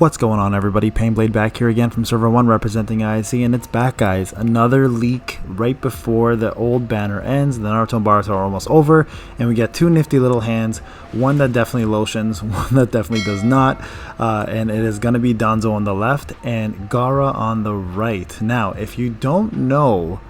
What's going on, everybody? Payneblade back here again from server 1 representing IC, and it's back, guys. Another leak right before the old banner ends. The Naruto and Boruto are almost over, and we get two nifty little hands, one that definitely lotions, one that definitely does not, and it is going to be Danzo on the left and Gaara on the right. Now, if you don't know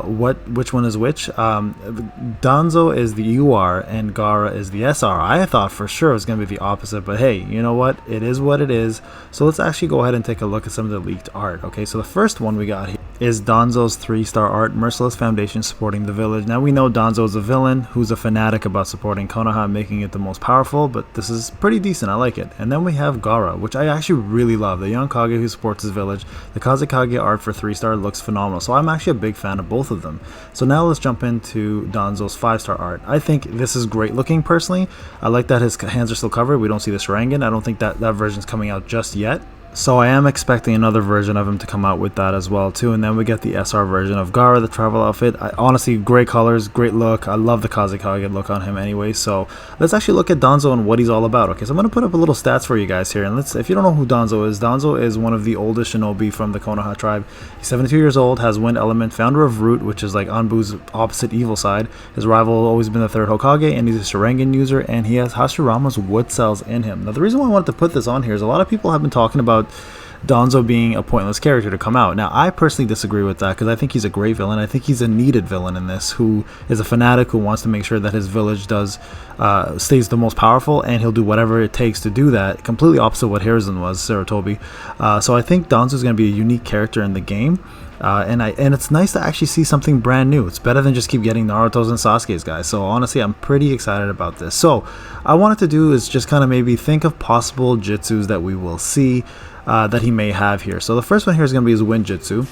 which one is which, Danzo is the UR and Gaara is the SR. I thought for sure it was going to be the opposite, but hey, you know what? It is what it is. So let's actually go ahead and take a look at some of the leaked art. Okay, so the first one we got here is Danzo's 3-star art, Merciless Foundation supporting the village. Now we know Danzo is a villain who's a fanatic about supporting Konoha, making it the most powerful, but this is pretty decent. I like it. And then we have Gaara, which I actually really love. The young Kage who supports his village. The Kazekage art for 3-star looks phenomenal, so I'm actually a big fan of both of them. So now let's jump into Danzo's 5-star art. I think this is great looking personally. I like that his hands are still covered. We don't see the Sharingan. I don't think that version's coming out just yet. So I am expecting another version of him to come out with that as well too. And then we get the SR version of Gaara, the travel outfit. Honestly, great colors, great look. I love the Kazekage look on him anyway. So let's actually look at Danzo and what he's all about. Okay, so I'm going to put up a little stats for you guys here. And if you don't know who Danzo is one of the oldest shinobi from the Konoha tribe. He's 72 years old, has wind element, founder of Root, which is like Anbu's opposite evil side. His rival has always been the 3rd Hokage, and he's a Sharingan user, and he has Hashirama's wood cells in him. Now the reason why I wanted to put this on here is a lot of people have been talking about Danzo being a pointless character to come out. Now, I personally disagree with that because I think he's a great villain. I think he's a needed villain in this, who is a fanatic who wants to make sure that his village stays the most powerful, and he'll do whatever it takes to do that. Completely opposite of what Hiruzen was, Sarutobi. So I think Danzo is going to be a unique character in the game. And it's nice to actually see something brand new. It's better than just keep getting Naruto's and Sasuke's, guys. So honestly, I'm pretty excited about this. So I wanted to do is just kind of maybe think of possible jitsus that we will see that he may have here. So the first one here is going to be his wind jitsu,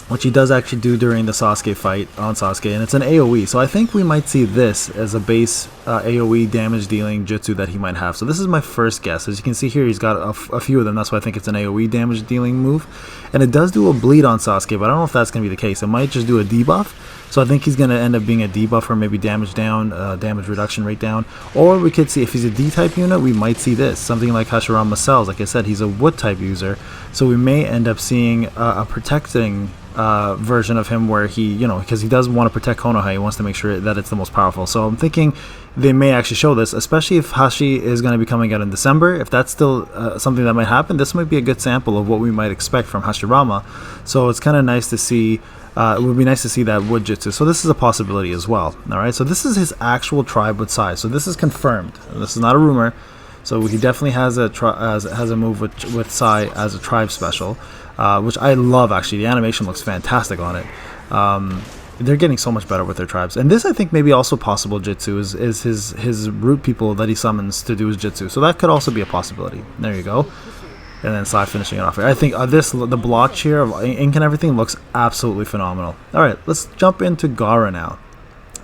which he does actually do during the Sasuke fight on Sasuke, and it's an AoE. So I think we might see this as a base AoE damage dealing jutsu that he might have. So this is my first guess. As you can see here, he's got a few of them. That's why I think it's an AoE damage dealing move. And it does do a bleed on Sasuke, but I don't know if that's going to be the case. It might just do a debuff. So I think he's going to end up being a debuff, or maybe damage down, damage reduction rate down. Or we could see, if he's a D-type unit, we might see this. Something like Hashirama cells. Like I said, he's a wood-type user. So we may end up seeing a protecting version of him where he, because he does want to protect Konoha, he wants to make sure that it's the most powerful. So I'm thinking they may actually show this, especially if Hashi is going to be coming out in December. If that's still something that might happen, this might be a good sample of what we might expect from Hashirama. So it's kind of nice to see. It would be nice to see that wood jitsu. So this is a possibility as well. Alright, so this is his actual tribe with Sai. So this is confirmed. This is not a rumor. So he definitely has a move with Sai as a tribe special, which I love. Actually, the animation looks fantastic on it. They're getting so much better with their tribes. And this, I think, maybe also possible jitsu is his root people that he summons to do his jitsu. So that could also be a possibility. There you go. And then Sai finishing it off here. I think the blotch here of ink and everything looks absolutely phenomenal. Alright, let's jump into Gaara now.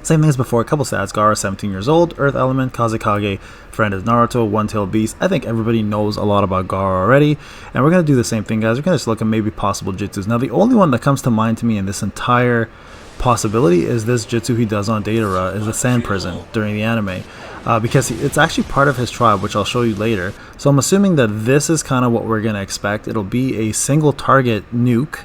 Same thing as before, a couple stats. Gaara, 17 years old, Earth Element, Kazekage, friend is Naruto, One-Tailed Beast. I think everybody knows a lot about Gaara already. And we're going to do the same thing, guys. We're going to just look at maybe possible jitsus. Now, the only one that comes to mind to me in this entire possibility is this jitsu he does on Datara, is the Sand Prison during the anime. Because it's actually part of his tribe, which I'll show you later. So I'm assuming that this is kind of what we're going to expect. It'll be a single target nuke.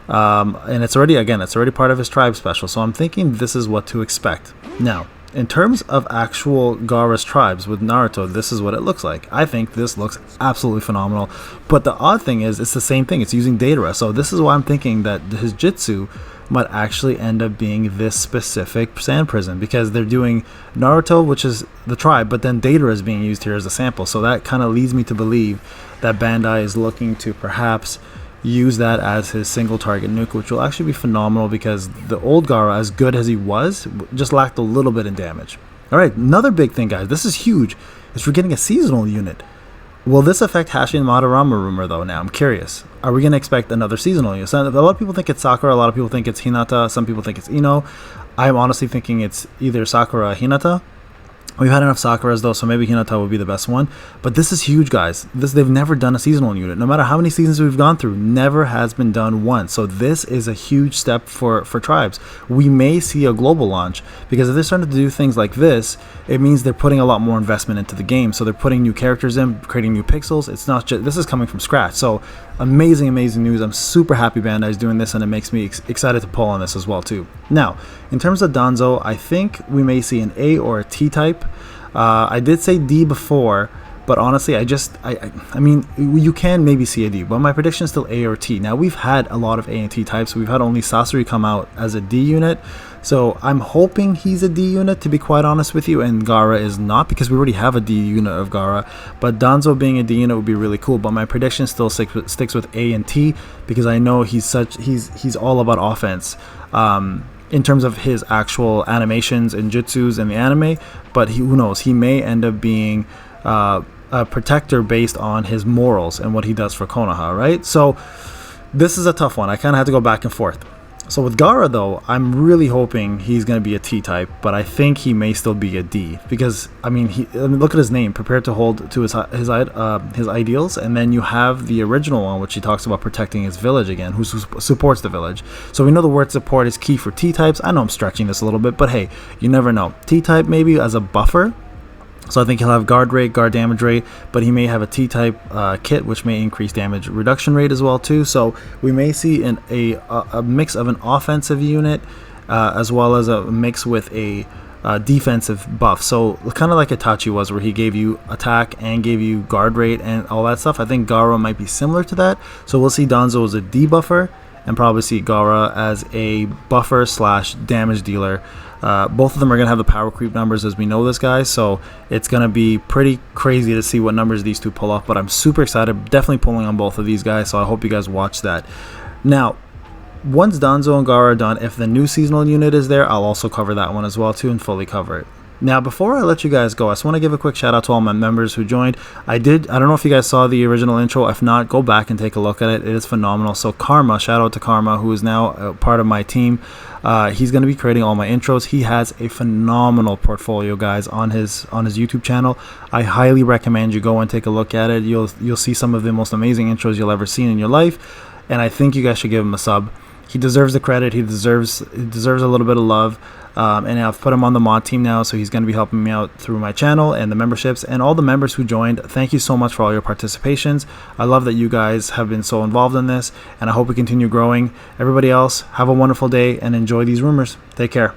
And it's already part of his tribe special. So I'm thinking this is what to expect. Now, in terms of actual Gaara's tribes with Naruto, this is what it looks like. I think this looks absolutely phenomenal. But the odd thing is, it's the same thing. It's using Datara. So this is why I'm thinking that his jitsu might actually end up being this specific sand prison, because they're doing Naruto, which is the tribe, but then Datara is being used here as a sample. So that kind of leads me to believe that Bandai is looking to perhaps use that as his single target nuke, which will actually be phenomenal, because the old Gaara, as good as he was, just lacked a little bit in damage. Alright, another big thing, guys, this is huge, is we're getting a seasonal unit. Will this affect Hashi and Madarama rumor, though? Now I'm curious. Are we going to expect another seasonal unit? So a lot of people think it's Sakura, a lot of people think it's Hinata, some people think it's Ino. I'm honestly thinking it's either Sakura or Hinata. We've had enough Sakuras though, so maybe Hinata will be the best one. But this is huge, guys. They've never done a seasonal unit. No matter how many seasons we've gone through, never has been done once. So this is a huge step for tribes. We may see a global launch, because if they're starting to do things like this, it means they're putting a lot more investment into the game. So they're putting new characters in, creating new pixels. It's not just, this is coming from scratch. So amazing news. I'm super happy Bandai's doing this, and it makes me excited to pull on this as well too. Now, in terms of Danzo, I think we may see an A or a T type. I did say D before, but honestly, I mean, you can maybe see a D, but my prediction is still A or T. Now, we've had a lot of A and T types. We've had only Sasori come out as a D unit, so I'm hoping he's a D unit, to be quite honest with you, and Gaara is not, because we already have a D unit of Gaara. But Danzo being a D unit would be really cool, but my prediction still sticks with A and T, because I know he's all about offense. In terms of his actual animations and jutsus in the anime, but who knows, he may end up being a protector based on his morals and what he does for Konoha, right? So this is a tough one. I kind of have to go back and forth. So with Gaara though, I'm really hoping he's going to be a T type, but I think he may still be a D, because I mean, look at his name, prepared to hold to his ideals, and then you have the original one, which he talks about protecting his village again, who supports the village. So we know the word support is key for T types. I know I'm stretching this a little bit, but hey, you never know. T type maybe as a buffer. So I think he'll have guard rate, guard damage rate, but he may have a T-type kit, which may increase damage reduction rate as well too. So we may see a mix of an offensive unit as well as a mix with a defensive buff. So kind of like Itachi was, where he gave you attack and gave you guard rate and all that stuff. I think Gaara might be similar to that. So we'll see Danzo as a debuffer, and probably see Gaara as a buffer slash damage dealer. Both of them are going to have the power creep numbers as we know this, guys, so it's going to be pretty crazy to see what numbers these two pull off, but I'm super excited, definitely pulling on both of these guys, so I hope you guys watch that. Now, once Danzo and Gaara are done, if the new seasonal unit is there, I'll also cover that one as well too, and fully cover it. Now, before I let you guys go, I just want to give a quick shout out to all my members who joined. I don't know if you guys saw the original intro. If not, go back and take a look at it. It is phenomenal. So Karma, shout out to Karma, who is now a part of my team. He's going to be creating all my intros. He has a phenomenal portfolio, guys, on his YouTube channel. I highly recommend you go and take a look at it. You'll see some of the most amazing intros you'll ever see in your life, and I think you guys should give him a sub. He deserves the credit. He deserves a little bit of love. And I've put him on the mod team now, so he's going to be helping me out through my channel and the memberships. And all the members who joined, thank you so much for all your participations. I love that you guys have been so involved in this, and I hope we continue growing. Everybody else, have a wonderful day and enjoy these rumors. Take care.